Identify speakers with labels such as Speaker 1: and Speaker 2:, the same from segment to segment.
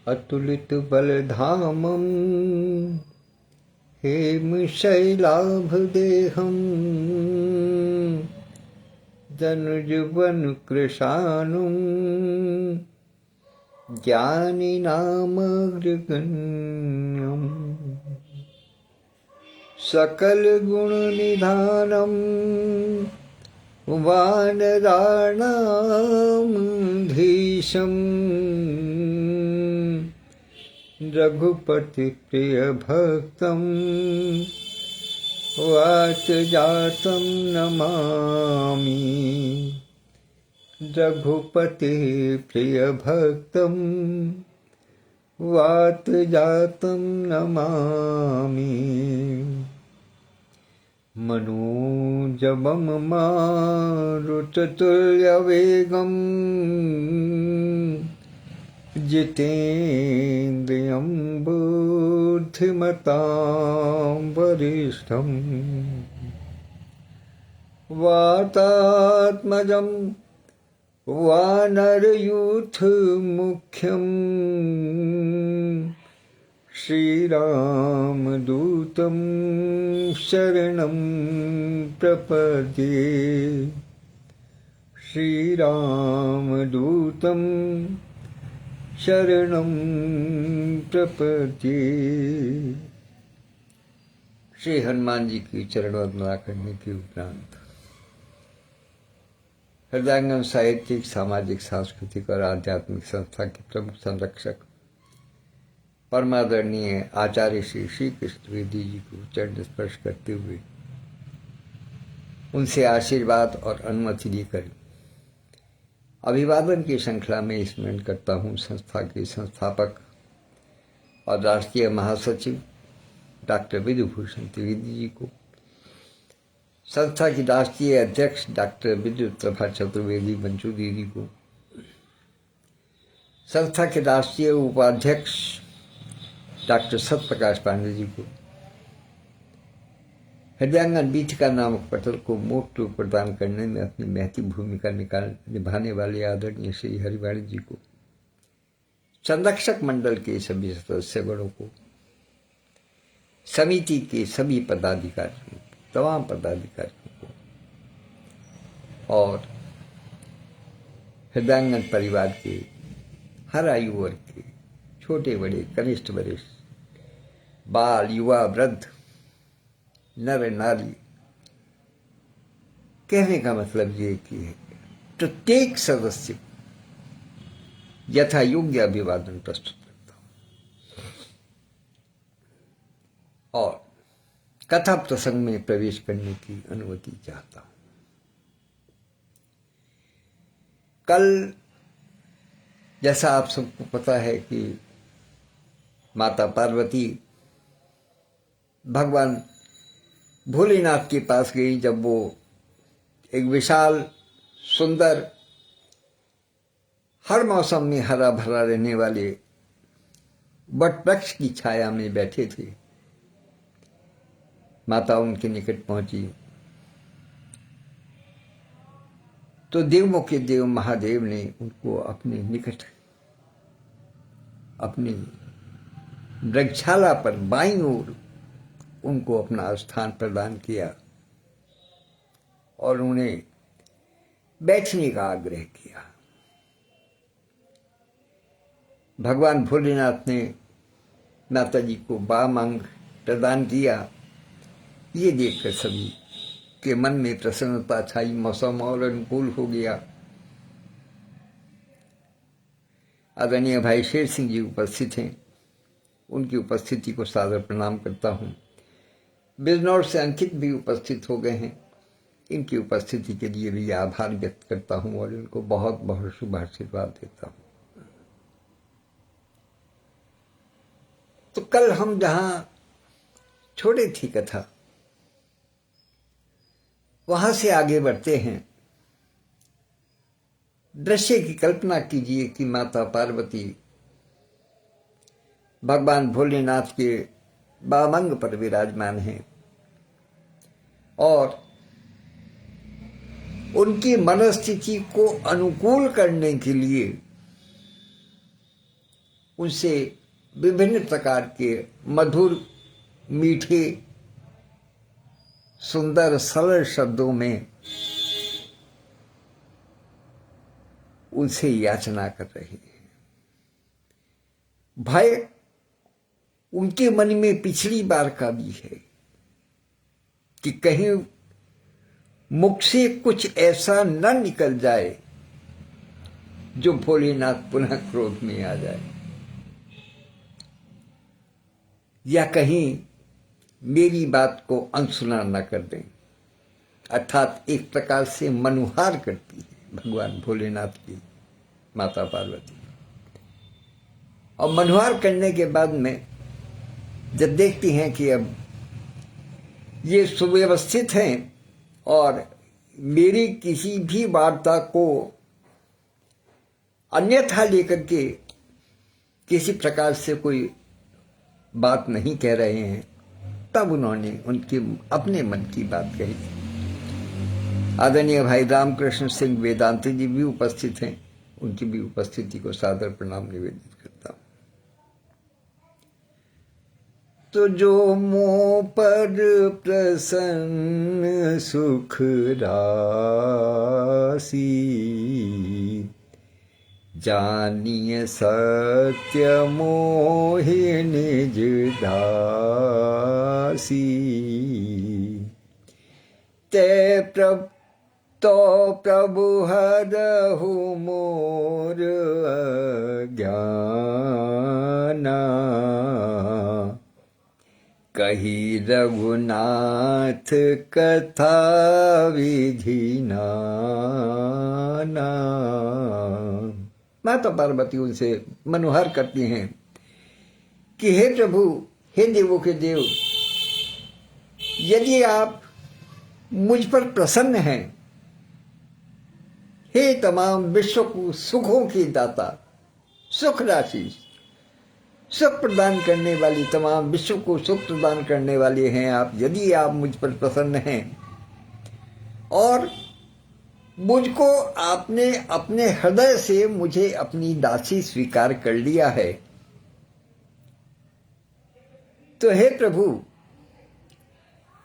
Speaker 1: अतुलित बलधामं हेमशैलाभदेहं धनुजवनकृशानुं ज्ञानिनामग्रगण्यम् सकलगुणनिधानं वानराणामधीशम् रघुपति प्रिय भक्तं वातजातं नमामि। रघुपति प्रिय भक्तं वातजातं नमामि। मनोजवं मारुततुल्यवेगं जितेन्द्रियं बुद्धिमतां वरिष्ठं वातात्मजं वानरयूथमुख्यं श्रीरामदूतं शरणं प्रपद्ये। श्रीरामदूतं शरणं प्रपद्ये। श्री हनुमान जी की चरणवंदना करने के उपरांत हृदयंगम साहित्यिक, सामाजिक, सांस्कृतिक और आध्यात्मिक संस्था के प्रमुख संरक्षक परमादरणीय आचार्य श्री श्री कृष्ण द्विवेदी जी को चरण स्पर्श करते हुए उनसे आशीर्वाद और अनुमति लेकर अभिवादन की श्रृंखला में स्मरण करता हूँ संस्था के संस्थापक और राष्ट्रीय महासचिव डॉक्टर विधुभूषण त्रिवेदी जी को, संस्था की राष्ट्रीय अध्यक्ष डॉक्टर विद्युत प्रभा चतुर्वेदी बंचू दीदी को, संस्था के राष्ट्रीय उपाध्यक्ष डॉक्टर सत्यप्रकाश पांडे जी को, हृदयांगन बीथिका नामक पटल को मोट रूप प्रदान करने में अपनी महती भूमिका निभाने वाले आदरणीय श्री हरिवाणी जी को, संरक्षक मंडल के सभी सदस्यगणों को, समिति के सभी पदाधिकारियों, तमाम पदाधिकारियों को और हृदयांगन परिवार के हर आयु वर्ग के छोटे बड़े, कनिष्ठ वरिष्ठ, बाल, युवा, वृद्ध, नर नारी, कहने का मतलब ये कि प्रत्येक सदस्य यथा योग्य अभिवादन प्रस्तुत करता हूं और कथा प्रसंग में प्रवेश करने की अनुमति चाहता हूं। कल जैसा आप सबको पता है कि माता पार्वती भगवान भोलेनाथ के पास गई जब वो एक विशाल सुंदर हर मौसम में हरा भरा रहने वाले वट वृक्ष की छाया में बैठे थे। माता उनके निकट पहुंची तो देवों के देव महादेव ने उनको अपने निकट अपनी वृक्षाला पर बाईं ओर उनको अपना स्थान प्रदान किया और उन्हें बैठने का आग्रह किया। भगवान भोलेनाथ ने माता जी को वाम अंग प्रदान किया। ये देखकर सभी के मन में प्रसन्नता छाई, मौसम और अनुकूल हो गया। आदरणीय भाई शेर सिंह जी उपस्थित हैं, उनकी उपस्थिति को सादर प्रणाम करता हूँ। बिजनौर से अंकित भी उपस्थित हो गए हैं, इनकी उपस्थिति के लिए भी आभार व्यक्त करता हूँ और इनको बहुत बहुत शुभ आशीर्वाद देता हूँ। तो कल हम जहाँ छोड़े थी कथा, वहां से आगे बढ़ते हैं। दृश्य की कल्पना कीजिए कि माता पार्वती भगवान भोलेनाथ के वामंग पर विराजमान हैं और उनकी मनस्थिति को अनुकूल करने के लिए उनसे विभिन्न प्रकार के मधुर, मीठे, सुंदर, सरल शब्दों में उनसे याचना कर रहे हैं। भय उनके मन में पिछली बार का भी है कि कहीं मुख से कुछ ऐसा न निकल जाए जो भोलेनाथ पुनः क्रोध में आ जाए, या कहीं मेरी बात को अनसुना न कर दें। अर्थात एक प्रकार से मनुहार करती है भगवान भोलेनाथ की माता पार्वती। और मनुहार करने के बाद में जब देखती हैं कि अब ये सुव्यवस्थित हैं और मेरी किसी भी वार्ता को अन्यथा लेकर के किसी प्रकार से कोई बात नहीं कह रहे हैं, तब उन्होंने उनके अपने मन की बात कही। आदरणीय भाई रामकृष्ण सिंह वेदांती जी भी उपस्थित हैं, उनकी भी उपस्थिति को सादर प्रणाम निवेदित करता हूं। तो जो मोह पर प्रसन्न सुख राशि, जानिय सत्य मोहि निज दासी। ते प्रभु हरहु मोर अज्ञाना, कही रघुनाथ कथा विधि नाना। माता पार्वती उनसे मनोहर करती हैं कि हे प्रभु, हे देवों के देव, यदि आप मुझ पर प्रसन्न हैं, हे तमाम विश्व को सुखों की दाता, सुख राशि, सुख प्रदान करने वाली, तमाम विश्व को सुख प्रदान करने वाले हैं आप, यदि आप मुझ पर प्रसन्न हैं और मुझको आपने अपने हृदय से मुझे अपनी दासी स्वीकार कर लिया है, तो हे प्रभु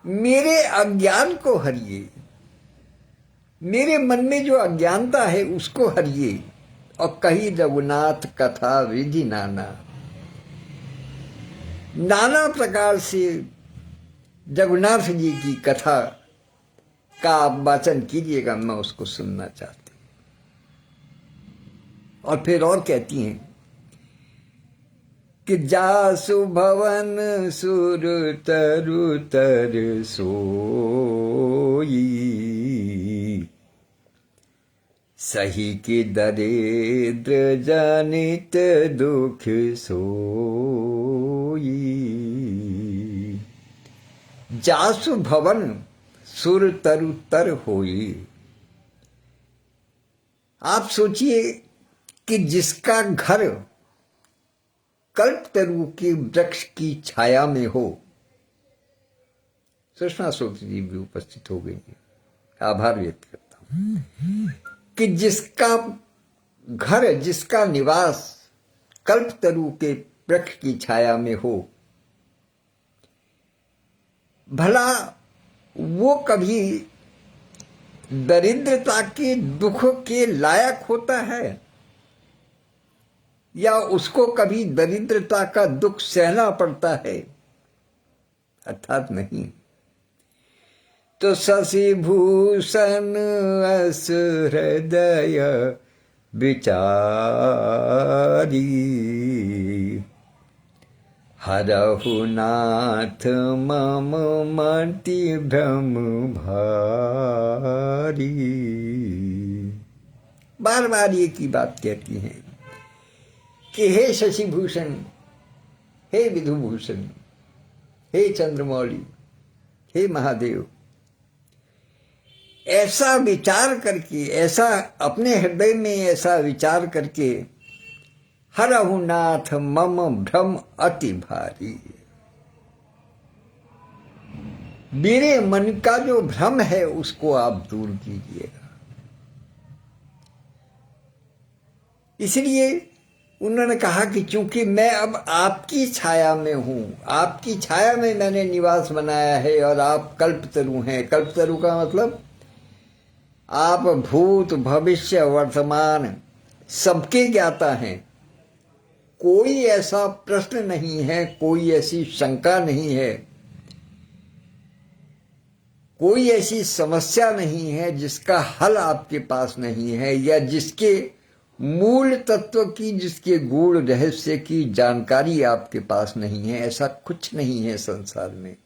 Speaker 1: मेरे अज्ञान को हरिए, मेरे मन में जो अज्ञानता है उसको हरिए, और कही रघुनाथ कथा विधि नाना, नाना प्रकार से रघुनाथ जी की कथा का आप वाचन कीजिएगा, मैं उसको सुनना चाहती हूं। और फिर और कहती हैं कि जासु भवन सुर तरु तर सोई, सही की दरिद्र जनित दुख सोई। जासु भवन सुर तरु तर होई। आप सोचिए कि जिसका घर कल्प तरु के वृक्ष की छाया में हो, सुषमा सूत्र जी भी उपस्थित हो गई है, आभार व्यक्त करता हूं, कि जिसका घर, जिसका निवास कल्प तरु के वृक्ष की छाया में हो, भला वो कभी दरिद्रता के दुख के लायक होता है, या उसको कभी दरिद्रता का दुख सहना पड़ता है? अर्थात नहीं। तो शशि भूषण अस हृदय विचारी, हरहु नाथ मम मति भ्रम भारी। बार बार ये की बात कहती हैं कि हे शशिभूषण, हे विधुभूषण, हे चंद्रमौली, हे महादेव, ऐसा विचार करके, ऐसा अपने हृदय में ऐसा विचार करके, हरहु नाथ मम भ्रम अति भारी, मेरे मन का जो भ्रम है उसको आप दूर कीजिएगा। इसलिए उन्होंने कहा कि चूंकि मैं अब आपकी छाया में हूं, आपकी छाया में मैंने निवास बनाया है और आप कल्पतरु हैं। कल्पतरु का मतलब आप भूत भविष्य वर्तमान सबके ज्ञाता हैं। कोई ऐसा प्रश्न नहीं है, कोई ऐसी शंका नहीं है, कोई ऐसी समस्या नहीं है जिसका हल आपके पास नहीं है, या जिसके मूल तत्व की, जिसके गूढ़ रहस्य की जानकारी आपके पास नहीं है। ऐसा कुछ नहीं है संसार में।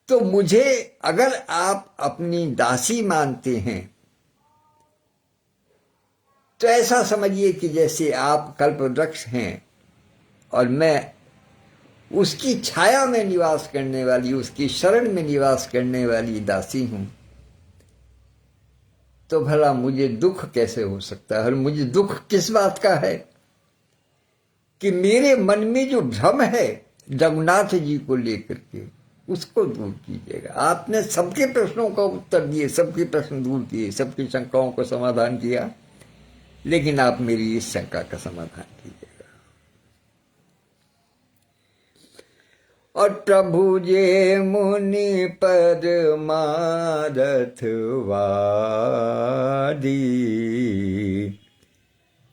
Speaker 1: तो मुझे अगर आप अपनी दासी मानते हैं तो ऐसा समझिए कि जैसे आप कल्पवृक्ष हैं और मैं उसकी छाया में निवास करने वाली, उसकी शरण में निवास करने वाली दासी हूं। तो भला मुझे दुख कैसे हो सकता है? और मुझे दुख किस बात का है कि मेरे मन में जो भ्रम है रघुनाथ जी को लेकर के, उसको दूर कीजिएगा। आपने सबके प्रश्नों का उत्तर दिए, सबके प्रश्न दूर किए, सबकी शंकाओं को समाधान किया, लेकिन आप मेरी इस शंका का समाधान कीजिएगा। और प्रभु जे मुनि पर मारथ वादी,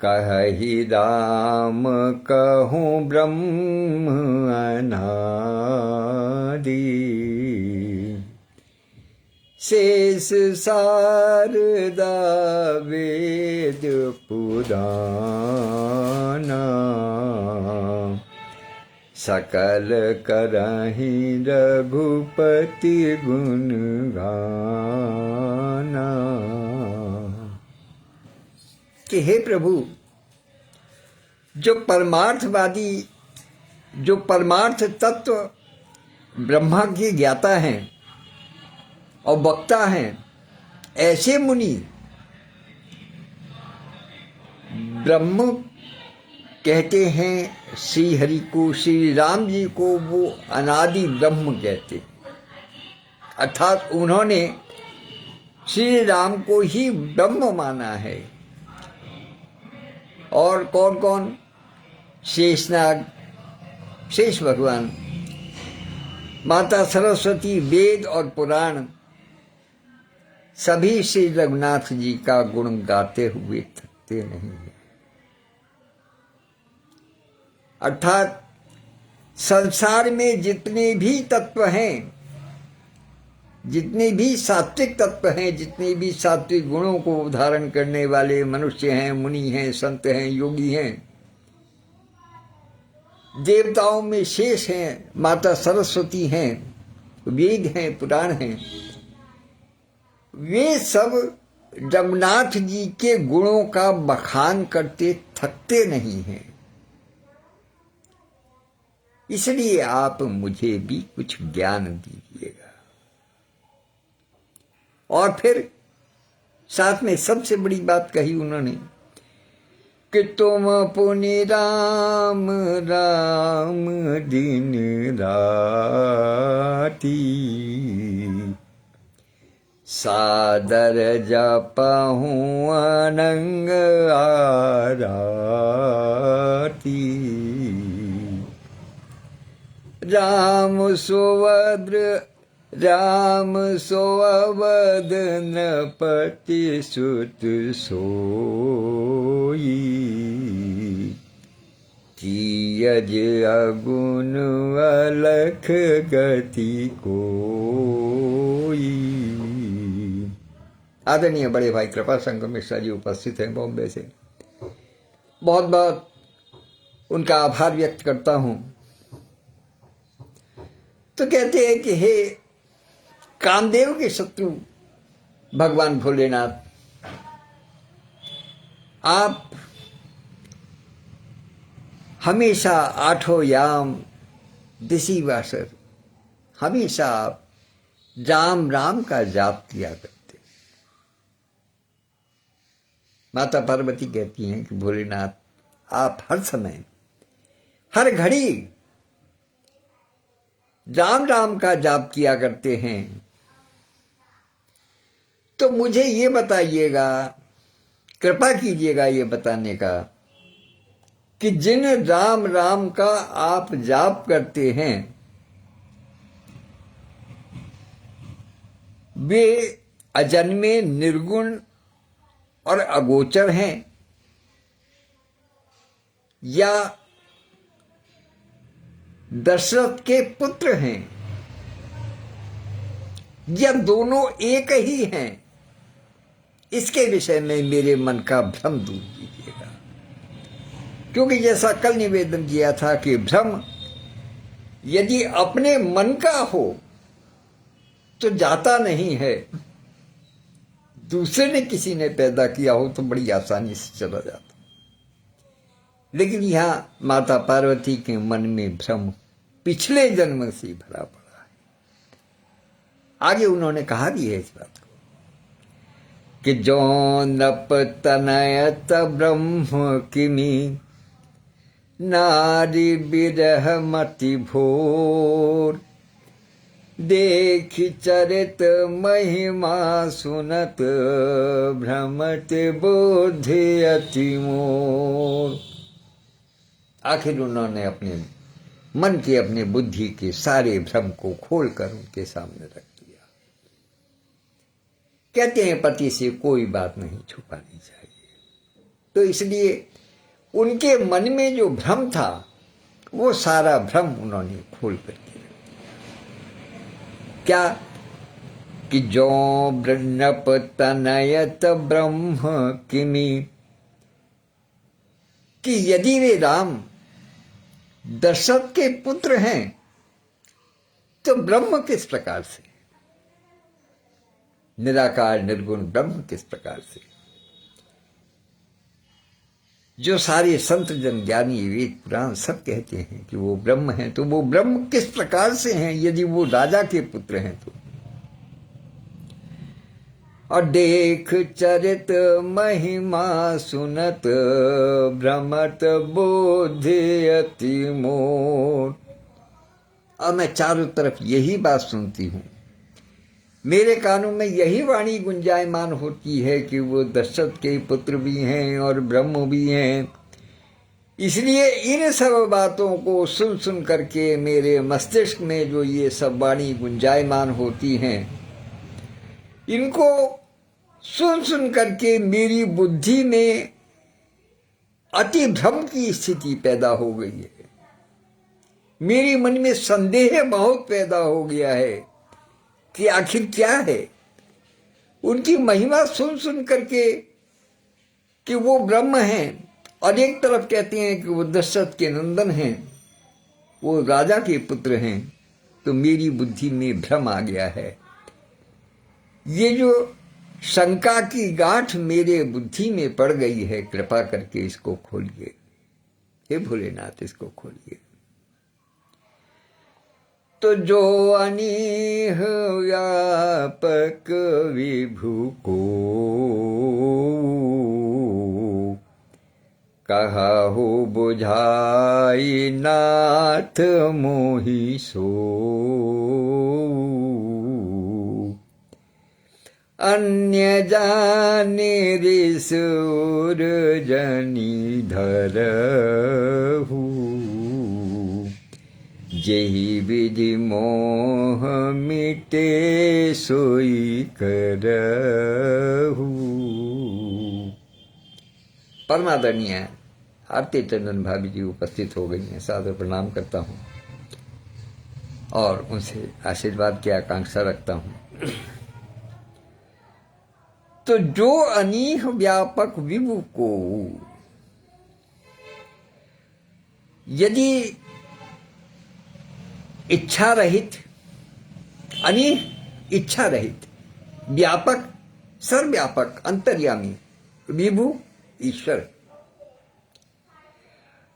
Speaker 1: कहि राम कहूँ ब्रह्म अनादि, शेष शारदा वेद पुराना, सकल करहि रघुपति गुण गाना। कि हे प्रभु, जो परमार्थवादी, जो परमार्थ तत्व ब्रह्मा के ज्ञाता हैं और वक्ता हैं, ऐसे मुनि ब्रह्म कहते हैं श्री हरि को, श्री राम जी को वो अनादि ब्रह्म कहते, अर्थात उन्होंने श्री राम को ही ब्रह्म माना है। और कौन कौन? शेषनाग, शेष भगवान, माता सरस्वती, वेद और पुराण, सभी श्री रघुनाथ जी का गुण गाते हुए थकते नहीं है। अर्थात संसार में जितने भी तत्व हैं, जितने भी सात्विक तत्व हैं, जितने भी सात्विक गुणों को धारण करने वाले मनुष्य हैं, मुनि हैं, संत हैं, योगी हैं, देवताओं में शेष हैं, माता सरस्वती हैं, वेद हैं, पुराण हैं, वे सब रघुनाथ जी के गुणों का बखान करते थकते नहीं हैं। इसलिए आप मुझे भी कुछ ज्ञान दीजिएगा। और फिर साथ में सबसे बड़ी बात कही उन्होंने कि तुम पुनि राम राम दिन राती, सादर जपहूँ अनंग आराती, राम सुभद्र राम सोअवद नपति सुत सोई, तीयज अगुन अलख गति कोई। आदरणीय बड़े भाई कृपा शंकर मिश्रा जी उपस्थित हैं बॉम्बे से। बहुत बहुत उनका आभार व्यक्त करता हूं। तो कहते हैं कि हे कामदेव के शत्रु भगवान भोलेनाथ, आप हमेशा आठों याम दिसी वासर, हमेशा आप राम राम का जाप किया करते। माता पार्वती कहती हैं कि भोलेनाथ, आप हर समय हर घड़ी राम राम का जाप किया करते हैं। तो मुझे ये बताइएगा कृपा कीजिएगा ये बताने का कि जिन राम राम का आप जाप करते हैं वे अजन्मे, निर्गुण और अगोचर हैं या दशरथ के पुत्र हैं या दोनों एक ही हैं, इसके विषय में मेरे मन का भ्रम दूर कीजिएगा। क्योंकि जैसा कल निवेदन किया था कि भ्रम यदि अपने मन का हो तो जाता नहीं है, दूसरे ने किसी ने पैदा किया हो तो बड़ी आसानी से चला जाता। लेकिन यहां माता पार्वती के मन में भ्रम पिछले जन्म से भरा पड़ा है। आगे उन्होंने कहा भी है इस बात को कि जो नप तनयत ब्रह्म किमी नारी विरह मति भोर, देख चरित महिमा सुनत भ्रमत बुद्धि अति मोर। आखिर उन्होंने अपने मन के, अपने बुद्धि के सारे भ्रम को खोलकर उनके सामने रख दिया। कहते हैं पति से कोई बात नहीं छुपानी चाहिए, तो इसलिए उनके मन में जो भ्रम था वो सारा भ्रम उन्होंने खोल करके क्या कि जो नप तनयत ब्रह्म किमी, कि यदि वे राम दशरथ के पुत्र हैं तो ब्रह्म किस प्रकार से, निराकार निर्गुण ब्रह्म किस प्रकार से। जो सारे संत जन, ज्ञानी, वेद पुराण सब कहते हैं कि वो ब्रह्म हैं, तो वो ब्रह्म किस प्रकार से हैं यदि वो राजा के पुत्र हैं तो। और देख चरित महिमा सुनत भ्रमत बुद्धि अति मोर। और मैं चारों तरफ यही बात सुनती हूं, मेरे कानों में यही वाणी गुंजायमान होती है कि वो दशरथ के पुत्र भी हैं और ब्रह्म भी हैं। इसलिए इन सब बातों को सुन सुन करके मेरे मस्तिष्क में जो ये सब वाणी गुंजायमान होती हैं, इनको सुन सुन करके मेरी बुद्धि में अति भ्रम की स्थिति पैदा हो गई है। मेरे मन में संदेह बहुत पैदा हो गया है कि आखिर क्या है। उनकी महिमा सुन सुन करके कि वो ब्रह्म हैं और एक तरफ कहते हैं कि वो दशरथ के नंदन हैं, वो राजा के पुत्र हैं, तो मेरी बुद्धि में भ्रम आ गया है। ये जो शंका की गांठ मेरे बुद्धि में पड़ गई है, कृपा करके इसको खोलिए, हे भोलेनाथ इसको खोलिए। तो जो अनीह व्यापक विभु को कहु बुझाई नाथ मोहि सो, अन्य जाने ऋसुर जनी धरहु, जेहि विधि मोह मिटे सोई करहु। परमादरणीय आरती टंडन भाभी जी उपस्थित हो गई हैं, सादर प्रणाम करता हूँ और उनसे आशीर्वाद की आकांक्षा रखता हूँ। तो जो अनीह व्यापक विभु को यदि इच्छा रहित, अनीह इच्छा रहित, व्यापक सर्वव्यापक अंतर्यामी, विभु ईश्वर,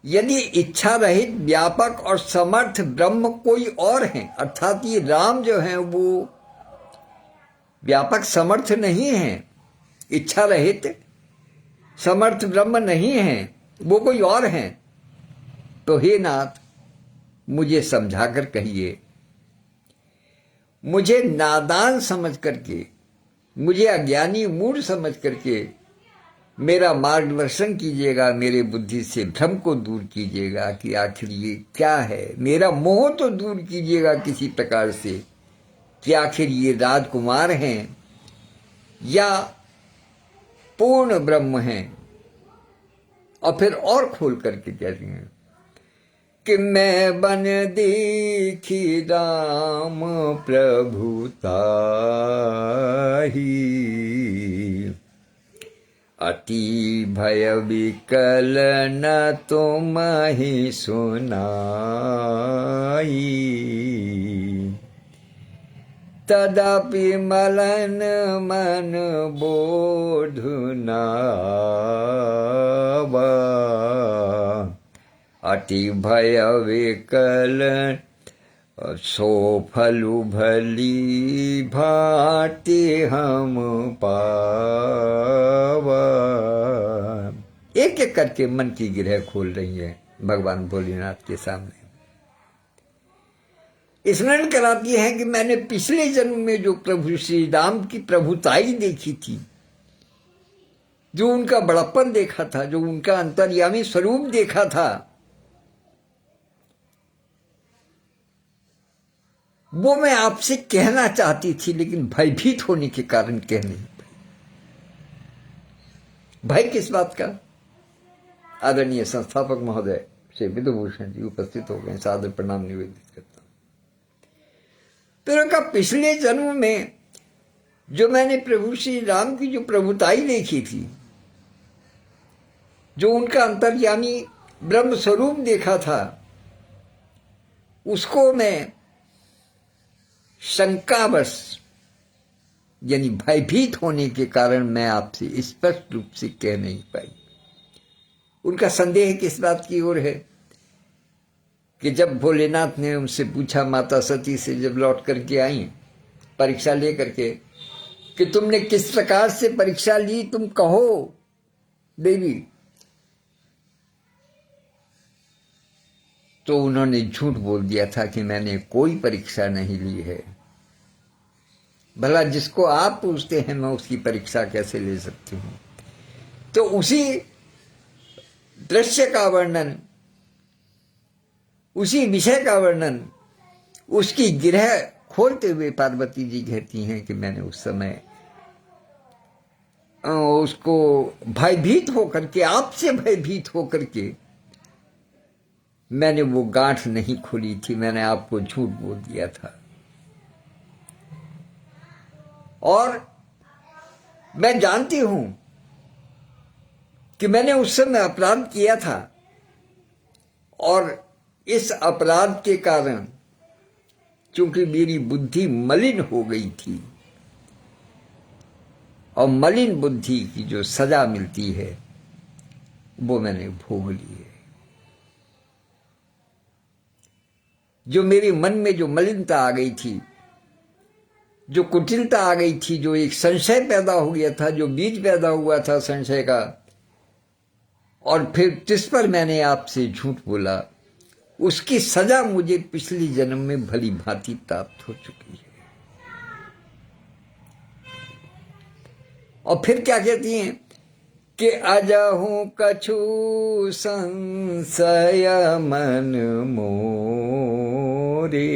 Speaker 1: यदि इच्छा रहित व्यापक और समर्थ ब्रह्म कोई और हैं, अर्थात ये राम जो हैं वो व्यापक समर्थ नहीं हैं, इच्छा रहित समर्थ ब्रह्म नहीं हैं, वो कोई और हैं, तो हे नाथ मुझे समझाकर कहिए। मुझे नादान समझ करके, मुझे अज्ञानी मूढ़ समझ करके मेरा मार्गदर्शन कीजिएगा, मेरे बुद्धि से भ्रम को दूर कीजिएगा कि आखिर ये क्या है। मेरा मोह तो दूर कीजिएगा किसी प्रकार से कि आखिर ये राजकुमार हैं या पूर्ण ब्रह्म हैं। और फिर और खोल करके कहती हैं कि मैं बन देखी राम प्रभुताही, अति भय विकल न तुम्हि सुनाई, तदापि मलन मन बोध नावा, अति भय विकल सो फलु भली भांति हम पावा। एक एक करके मन की गिरह खोल रही है भगवान भोलेनाथ के सामने। स्मरण कराती है कि मैंने पिछले जन्म में जो प्रभु श्री राम की प्रभुताई देखी थी, जो उनका बड़प्पन देखा था, जो उनका अंतर्यामी स्वरूप देखा था, वो मैं आपसे कहना चाहती थी, लेकिन भयभीत होने के कारण कह नहीं पाई। भय किस बात का? आदरणीय संस्थापक महोदय श्री विधुभूषण जी उपस्थित हो गए, सादर प्रणाम निवेदित करता हूं। फिर उनका पिछले जन्म में जो मैंने प्रभु श्री राम की जो प्रभुताई देखी थी, जो उनका अंतर्यामी ब्रह्म स्वरूप देखा था, उसको मैं शंकावश यानी भयभीत होने के कारण मैं आपसे स्पष्ट रूप से कह नहीं पाई। उनका संदेह किस बात की ओर है कि जब भोलेनाथ ने उनसे पूछा, माता सती से जब लौट करके आई परीक्षा लेकर के, कि तुमने किस प्रकार से परीक्षा ली, तुम कहो देवी, तो उन्होंने झूठ बोल दिया था कि मैंने कोई परीक्षा नहीं ली है। भला जिसको आप पूछते हैं मैं उसकी परीक्षा कैसे ले सकती हूं? तो उसी दृश्य का वर्णन, उसी विषय का वर्णन, उसकी गिरह खोलते हुए पार्वती जी कहती हैं कि मैंने उस समय उसको भयभीत होकर के, आपसे भयभीत होकर के मैंने वो गांठ नहीं खोली थी, मैंने आपको झूठ बोल दिया था। और मैं जानती हूं कि मैंने उस समय अपराध किया था, और इस अपराध के कारण चूंकि मेरी बुद्धि मलिन हो गई थी, और मलिन बुद्धि की जो सजा मिलती है वो मैंने भोग ली है। जो मेरे मन में जो मलिनता आ गई थी, जो कुटिलता आ गई थी, जो एक संशय पैदा हो गया था, जो बीज पैदा हुआ था संशय का, और फिर जिस पर मैंने आपसे झूठ बोला, उसकी सजा मुझे पिछले जन्म में भली भांति प्राप्त हो चुकी है। और फिर क्या कहती हैं कि अजहूं कछु संशय मन मोरे,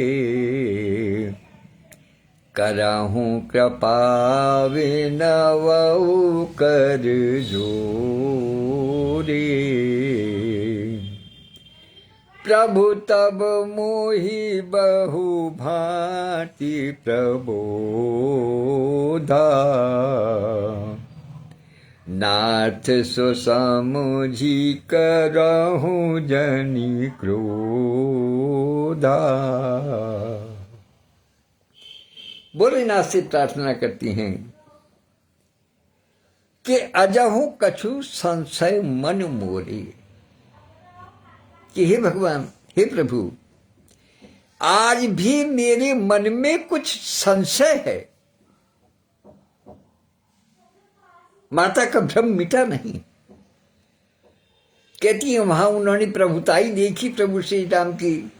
Speaker 1: करहूं कृपा विनवऊ कर जोरे, प्रभु तब मोहि बहु भांति प्रबोधा, नाथ सो समुझी करहूं जनि क्रोधा। भोलेनाथ से प्रार्थना करती हैं कि अजहूं कछु संशय मन मोरे, कि हे भगवान, हे प्रभु, आज भी मेरे मन में कुछ संशय है। माता का भ्रम मिटा नहीं। कहती है वहां उन्होंने प्रभुताई देखी प्रभु श्री राम की,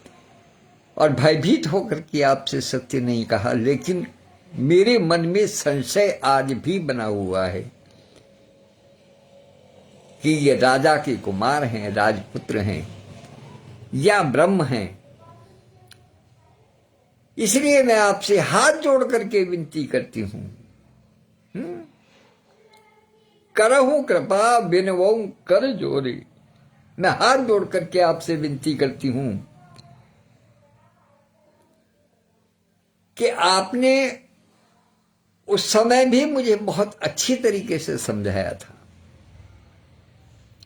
Speaker 1: और भयभीत होकर के आपसे सत्य नहीं कहा, लेकिन मेरे मन में संशय आज भी बना हुआ है। कि ये राजा के कुमार हैं, राजपुत्र हैं या ब्रह्म हैं। इसलिए मैं आपसे हाथ जोड़ करके विनती करती हूं, करहूं कृपा बिनवों कर जोरी। मैं हाथ जोड़ करके आपसे विनती करती हूं कि आपने उस समय भी मुझे बहुत अच्छी तरीके से समझाया था।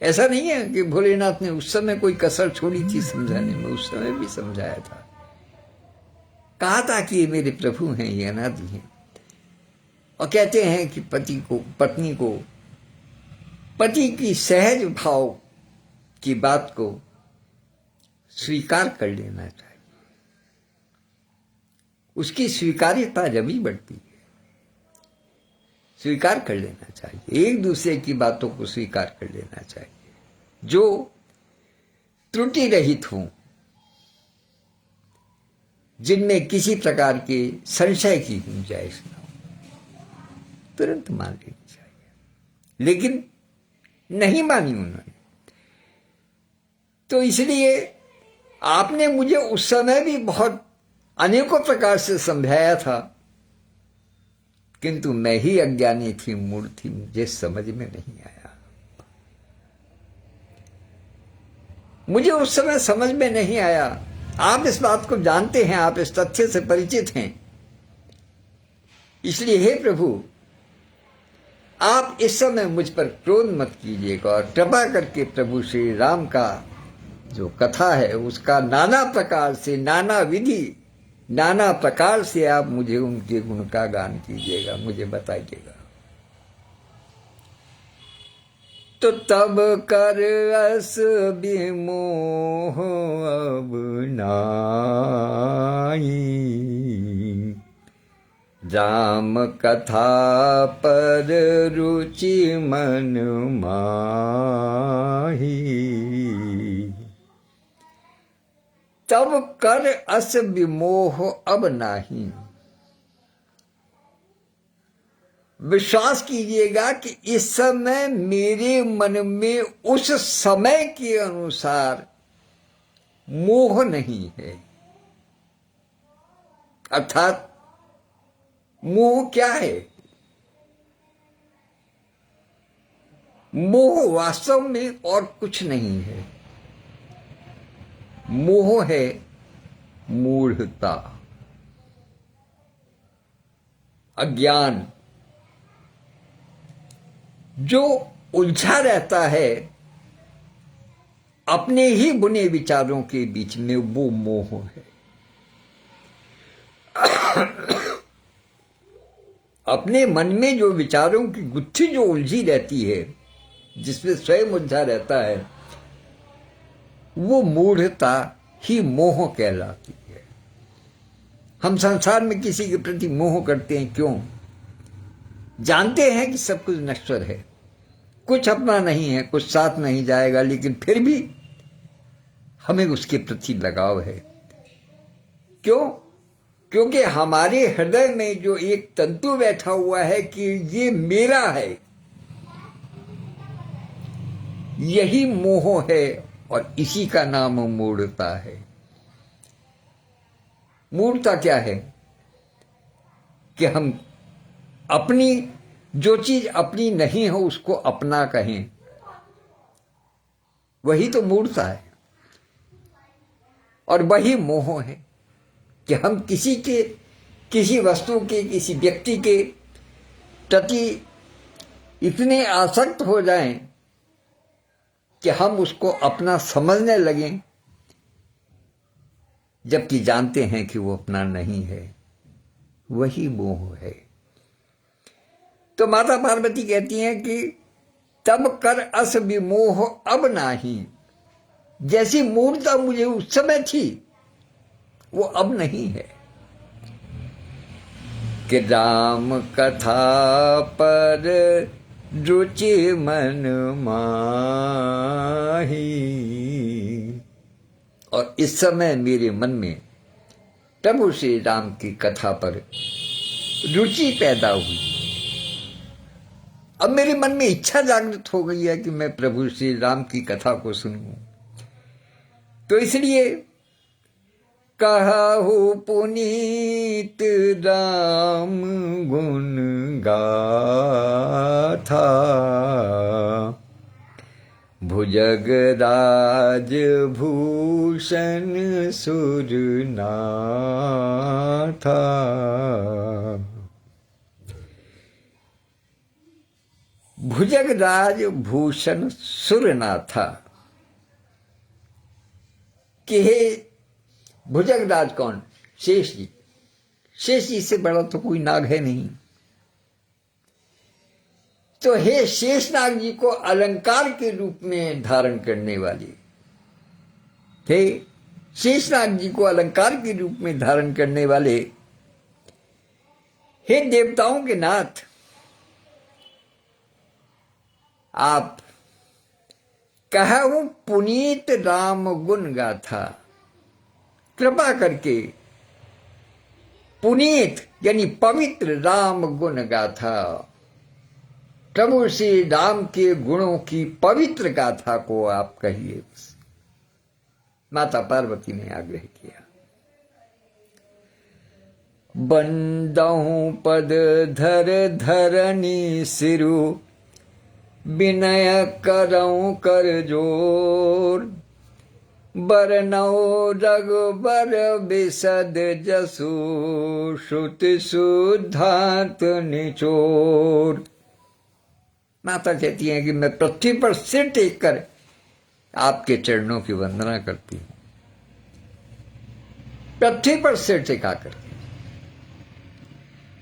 Speaker 1: ऐसा नहीं है कि भोलेनाथ ने उस समय कोई कसर छोड़ी थी समझाने में, उस समय भी समझाया था। कहा था कि ये मेरे प्रभु हैं, ये अनादि हैं। और कहते हैं कि पति को, पत्नी को पति की सहज भाव की बात को स्वीकार कर लेना चाहिए। उसकी स्वीकार्यता जब ही बढ़ती है, स्वीकार कर लेना चाहिए, एक दूसरे की बातों को स्वीकार कर लेना चाहिए जो त्रुटि रहित हों, जिनमें किसी प्रकार के संशय की गुंजाइश न हो, तुरंत मान लेनी चाहिए। लेकिन नहीं मानी उन्होंने, तो इसलिए आपने मुझे उस समय भी बहुत अनेकों प्रकार से समझाया था, किंतु मैं ही अज्ञानी थी, मूढ़ थी, मुझे समझ में नहीं आया। मुझे उस समय समझ में नहीं आया। आप इस बात को जानते हैं, आप इस तथ्य से परिचित हैं। इसलिए हे प्रभु, आप इस समय मुझ पर क्रोध मत कीजिएगा और कृपा करके प्रभु श्री राम का जो कथा है उसका नाना प्रकार से, नाना विधि, नाना प्रकार से आप मुझे उनके गुण का गान कीजिएगा, मुझे बताइएगा। तो तब कर अस विमोह अब नाई, राम कथा पर रुचि मन माही। तब कर अस विमोह अब नाही। विश्वास कीजिएगा कि इस समय मेरे मन में उस समय के अनुसार मोह नहीं है। अर्थात मोह क्या है? मोह वास्तव में और कुछ नहीं है। मोह है मूढ़ता, अज्ञान, जो उलझा रहता है अपने ही बुने विचारों के बीच में, वो मोह है। अपने मन में जो विचारों की गुत्थी जो उलझी रहती है, जिसमें स्वयं उलझा रहता है, वो मूढ़ता ही मोह कहलाती है। हम संसार में किसी के प्रति मोह करते हैं, क्यों? जानते हैं कि सब कुछ नश्वर है, कुछ अपना नहीं है, कुछ साथ नहीं जाएगा, लेकिन फिर भी हमें उसके प्रति लगाव है। क्यों? क्योंकि हमारे हृदय में जो एक तंतु बैठा हुआ है कि ये मेरा है, यही मोह है और इसी का नाम मूढ़ता है। मूढ़ता क्या है? कि हम अपनी जो चीज अपनी नहीं हो उसको अपना कहें, वही तो मूढ़ता है और वही मोह है कि हम किसी के, किसी वस्तु के, किसी व्यक्ति के प्रति इतने आसक्त हो जाएं कि हम उसको अपना समझने लगें, जबकि जानते हैं कि वो अपना नहीं है। वही मोह है। तो माता पार्वती कहती हैं कि तब कर अस विमोह अब नाही। जैसी मूर्ता मुझे उस समय थी वो अब नहीं है। कि राम कथा पर रुचि मन माही। और इस समय मेरे मन में प्रभु श्री राम की कथा पर रुचि पैदा हुई। अब मेरे मन में इच्छा जागृत हो गई है कि मैं प्रभु श्री राम की कथा को सुनूं। तो इसलिए कहु पुनीत राम गुण गाथा, भुजगराज भूषण सुरनाथा। भुजगराज भूषण सुरनाथा कि हे भुजगराज कौन? शेष जी। शेष जी से बड़ा तो कोई नाग है नहीं। तो हे शेषनाग जी को अलंकार के रूप में धारण करने वाले, हे शेषनाग जी को अलंकार के रूप में धारण करने वाले, हे देवताओं के नाथ, आप कहूं पुनीत राम गुण गाथा, कृपा करके पुनीत यानी पवित्र राम गुण गाथा, प्रभु श्री राम के गुणों की पवित्र गाथा को आप कहिए। माता पार्वती ने आग्रह किया। बंदहु पद धर धरनी सिरु, विनय करऊं कर जोर, बरनौ रघुबर बिसद जसु, श्रुति शुद्धांत निचोर। माता कहती है कि मैं पृथ्वी पर सिर टेक कर आपके चरणों की वंदना करती हूं। पृथ्वी पर सिर टेकाकर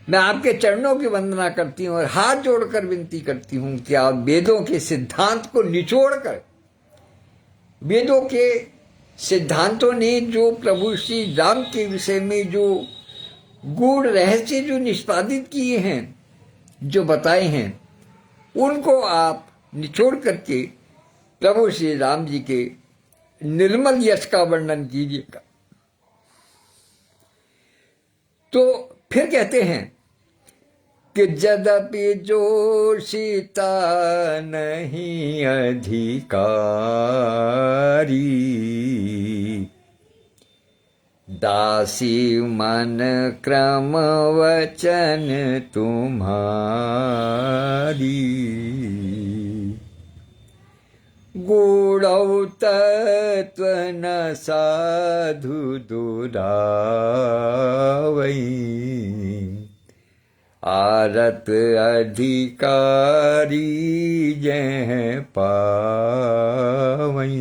Speaker 1: मैं आपके चरणों की वंदना करती हूं और हाथ जोड़कर विनती करती हूं कि आप वेदों के सिद्धांत को निचोड़कर, वेदों के सिद्धांतों ने जो प्रभु श्री राम के विषय में जो गूढ़ रहस्य जो निष्पादित किए हैं, जो बताए हैं, उनको आप निचोड़ करके प्रभु श्री राम जी के निर्मल यश का वर्णन कीजिएगा। तो फिर कहते हैं कि यद्यपि जोशिता नहीं अधिकारी, दासी मन क्रम वचन तुम्हारी, गूढ़ौ तत्व न साधु दुरावई, आरत अधिकारी जह पावई।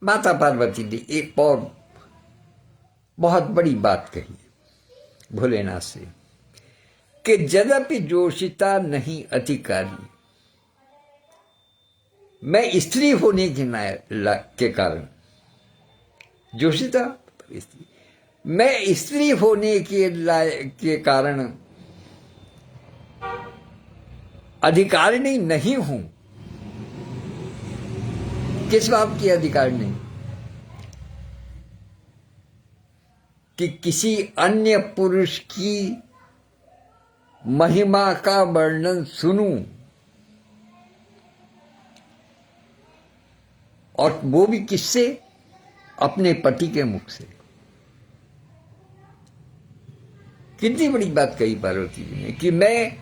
Speaker 1: माता पार्वती ने एक और बहुत बड़ी बात कही भोलेनाथ से कि यद्यपि जोशिता नहीं अधिकारी, मैं स्त्री होने के कारण, जोशिता स्त्री, मैं स्त्री होने के कारण अधिकारिणी नहीं हूं। किस बात की अधिकारिणी? कि किसी अन्य पुरुष की महिमा का वर्णन सुनूं और वो भी किससे? अपने पति के मुख से। कितनी बड़ी बात कही पार्वती जी ने कि मैं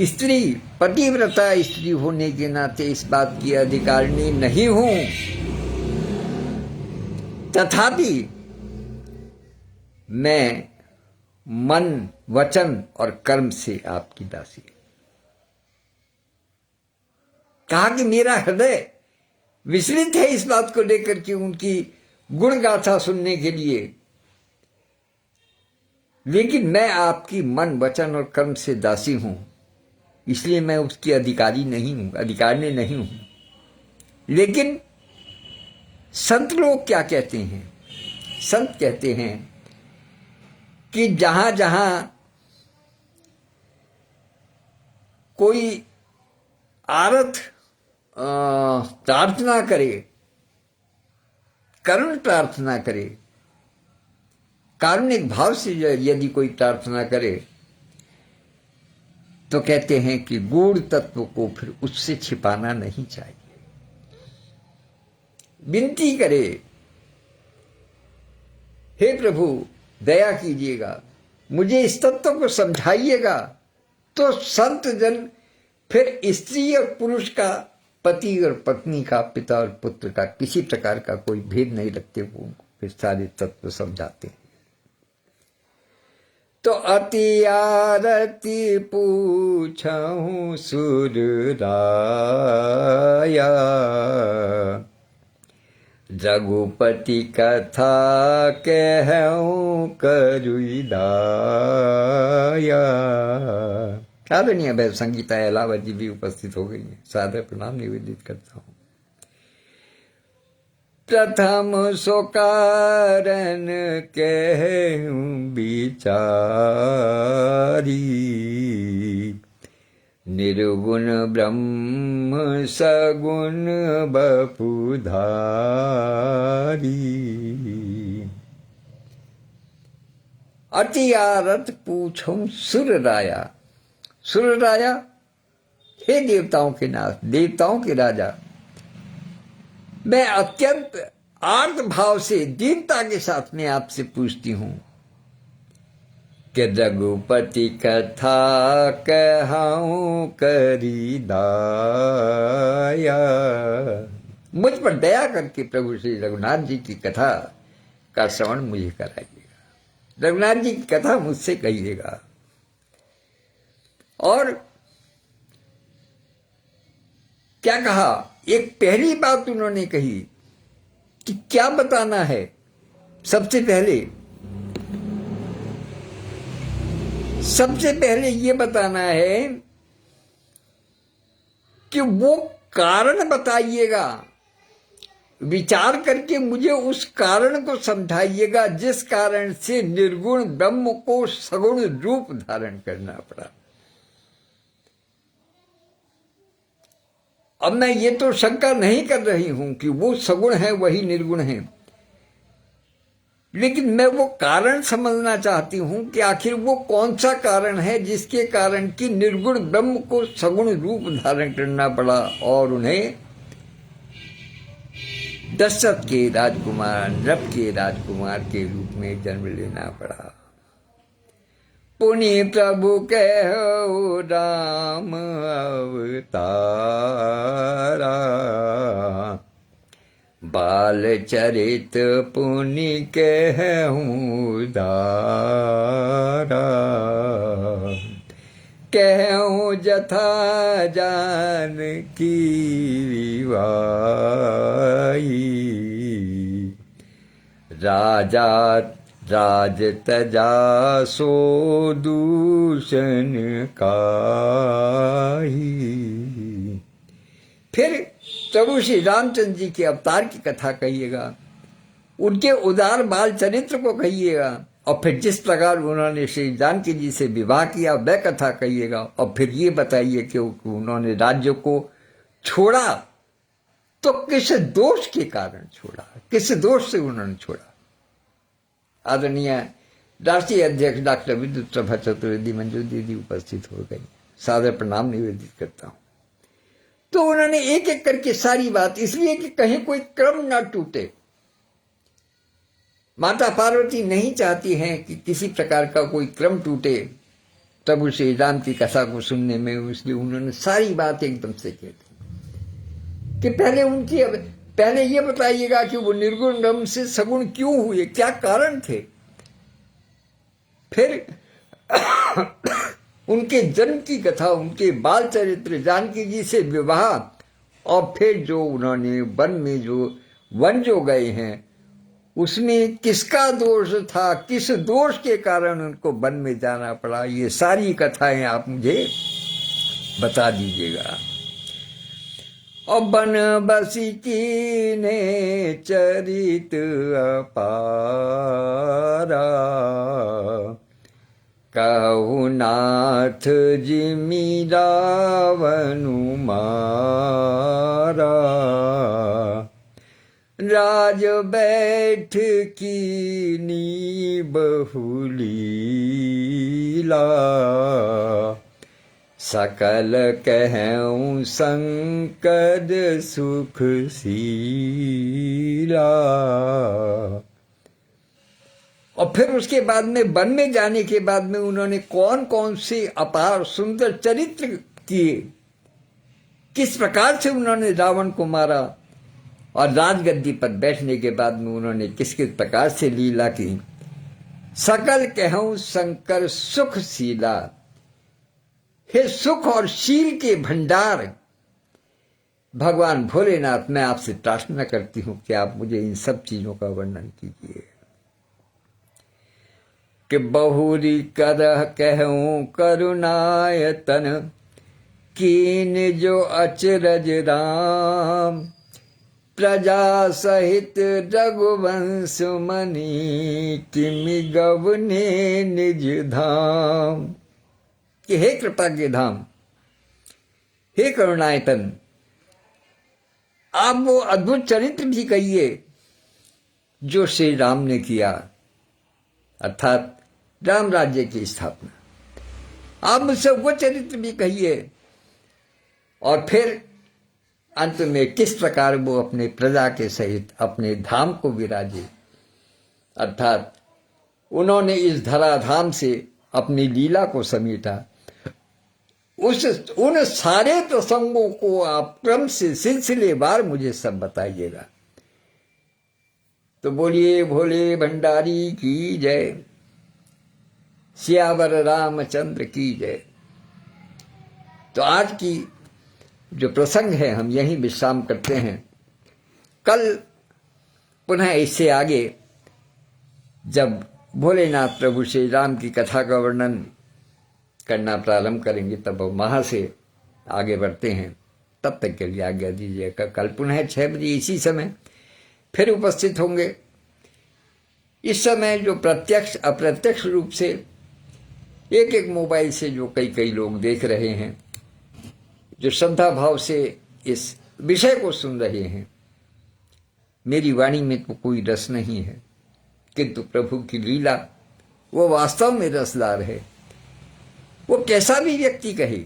Speaker 1: स्त्री, पतिव्रता स्त्री होने के नाते इस बात की अधिकारिणी नहीं हूं, तथापि मैं मन, वचन और कर्म से आपकी दासी। कहा कि मेरा हृदय विचलित है इस बात को लेकर के उनकी गुण गाथा सुनने के लिए, लेकिन मैं आपकी मन, वचन और कर्म से दासी हूं, इसलिए मैं उसकी अधिकारी नहीं हूं, अधिकारिणी नहीं हूं। लेकिन संत लोग क्या कहते हैं? संत कहते हैं कि जहां जहां कोई आरत प्रार्थना करे, करुण प्रार्थना करे, कारुणिक भाव से यदि कोई प्रार्थना करे, तो कहते हैं कि गूढ़ तत्व को फिर उससे छिपाना नहीं चाहिए। विनती करे, हे प्रभु दया कीजिएगा, मुझे इस तत्व को समझाइएगा। तो संत जन फिर स्त्री और पुरुष का, पति और पत्नी का, पिता और पुत्र का किसी प्रकार का कोई भेद नहीं रखते, वो उनको फिर सारे तत्व समझाते हैं। तो अति आरती पूछूं सुर राया, रघुपति कथा कहूं करुई दाया। आदरणीय भैरव संगीता अलावा जी भी उपस्थित हो गई है, सादर प्रणाम निवेदित करता हूं। प्रथम सो कारण कहूं विचारी, निर्गुण ब्रह्म सगुण बपुधारी। अति आरत पूछूं सुर राया, सुर राया हे देवताओं के नाथ, देवताओं के राजा, मैं अत्यंत आर्त भाव से दीनता के साथ में आपसे पूछती हूं कि रघुपति कथा कहूं करी दाया। मुझ पर दया करके प्रभु श्री रघुनाथ जी की कथा का श्रवण मुझे कराइएगा, रघुनाथ जी की कथा मुझसे कहिएगा। और क्या कहा, एक पहली बात उन्होंने कही कि क्या बताना है। सबसे पहले ये बताना है कि वो कारण बताइएगा, विचार करके मुझे उस कारण को समझाइएगा जिस कारण से निर्गुण ब्रह्म को सगुण रूप धारण करना पड़ा। अब मैं ये तो शंका नहीं कर रही हूं कि वो सगुण है वही निर्गुण है, लेकिन मैं वो कारण समझना चाहती हूं कि आखिर वो कौन सा कारण है जिसके कारण कि निर्गुण ब्रह्म को सगुण रूप धारण करना पड़ा और उन्हें दशरथ के राजकुमार, नृप के राजकुमार के रूप में जन्म लेना पड़ा। पुनि प्रभु कहो राम अवतारा, बाल चरित पुनि कहूं दारा। कहूं जथा जान की विवाई, राजा राज तजा सो दूषण काहि। फिर प्रभु श्री रामचंद्र जी के अवतार की कथा कहिएगा, उनके उदार बाल चरित्र को कहिएगा, और फिर जिस प्रकार उन्होंने श्री जानकी जी से विवाह किया वह कथा कहिएगा। और फिर ये बताइए कि उन्होंने राज्य को छोड़ा तो किस दोष के कारण छोड़ा, किस दोष से उन्होंने छोड़ा। आदरणीय राष्ट्रीय अध्यक्ष डॉक्टर विद्युत प्रभा चतुर्वेदी मंजू दीदी उपस्थित हो गई, सादर प्रणाम निवेदित करता हूं। तो उन्होंने एक एक करके सारी बात, इसलिए कि कहीं कोई क्रम ना टूटे। माता पार्वती नहीं चाहती हैं कि किसी प्रकार का कोई क्रम टूटे प्रभु श्री राम की कथा को सुनने में, इसलिए उन्होंने सारी बात एकदम से कह दी कि पहले ये बताइएगा कि वो निर्गुण ब्रह्म से सगुण क्यों हुए, क्या कारण थे। फिर उनके जन्म की कथा, उनके बाल चरित्र, जानकी जी से विवाह, और फिर जो उन्होंने वन जो गए हैं उसमें किसका दोष था, किस दोष के कारण उनको वन में जाना पड़ा, ये सारी कथाएं आप मुझे बता दीजिएगा। और बन बसी की ने चरित अपारा, कहु नाथ जिमि रावनु मारा। राज बैठ की बहुलीला, सकल कहऊँ शंकर सुख शीला। और फिर उसके बाद में वन में जाने के बाद में उन्होंने कौन कौन से अपार सुंदर चरित्र किए, किस प्रकार से उन्होंने रावण को मारा, और राजगद्दी पर बैठने के बाद में उन्होंने किस किस प्रकार से लीला की। सकल कहूं शंकर सुख शीला, हे सुख और शील के भंडार भगवान भोलेनाथ, मैं आपसे प्रार्थना करती हूं कि आप मुझे इन सब चीजों का वर्णन कीजिए। कि बहुरी करह कहूं करुणायतन, कीन जो अचरज राम, प्रजा सहित रघुवंश मनी, किमि गवने निज धाम। कि हे कृपा के धाम, हे करुणायतन, आप वो अद्भुत चरित्र भी कहिए जो श्री राम ने किया, अर्थात राम राज्य की स्थापना। आप मुझसे वो चरित्र भी कहिए, और फिर अंत में किस प्रकार वो अपने प्रजा के सहित अपने धाम को विराजे, अर्थात उन्होंने इस धराधाम से अपनी लीला को समेटा। उन सारे प्रसंगों को आप क्रम से सिलसिलेवार मुझे सब बताइएगा। तो बोलिए भोले भंडारी की जय, सियावर रामचंद्र की जय। तो आज की जो प्रसंग है हम यहीं विश्राम करते हैं। कल पुनः इससे आगे जब भोलेनाथ प्रभु श्री राम की कथा का वर्णन करना प्रारंभ करेंगे तब वहां से आगे बढ़ते हैं। तब तक के लिए आज्ञा दीजिएगा। कल पुनः 6 बजे इसी समय फिर उपस्थित होंगे। इस समय जो प्रत्यक्ष अप्रत्यक्ष रूप से एक एक मोबाइल से जो कई लोग देख रहे हैं, जो श्रद्धा भाव से इस विषय को सुन रहे हैं, मेरी वाणी में तो कोई रस नहीं है, किंतु प्रभु की लीला वो वास्तव में रसदार है। वो कैसा भी व्यक्ति कहे,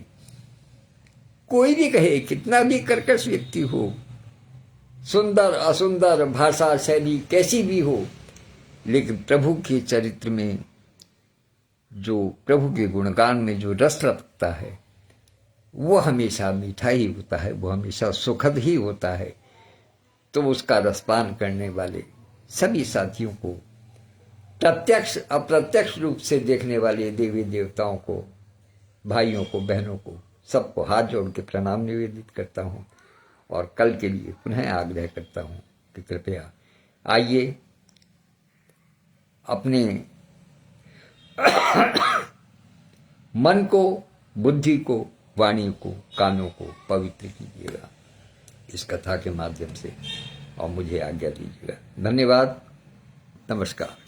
Speaker 1: कोई भी कहे, कितना भी कर्कश व्यक्ति हो, सुंदर असुंदर भाषा शैली कैसी भी हो, लेकिन प्रभु के चरित्र में, जो प्रभु के गुणगान में जो रस रखता है, वो हमेशा मीठा ही होता है, वो हमेशा सुखद ही होता है। तो उसका रसपान करने वाले सभी साथियों को, प्रत्यक्ष अप्रत्यक्ष रूप से देखने वाले देवी देवताओं को, भाइयों को, बहनों को, सबको हाथ जोड़ के प्रणाम निवेदित करता हूँ। और कल के लिए पुनः आग्रह करता हूँ कि कृपया आइए, अपने मन को, बुद्धि को, वाणी को, कानों को पवित्र कीजिएगा इस कथा के माध्यम से, और मुझे आज्ञा दीजिएगा। धन्यवाद, नमस्कार।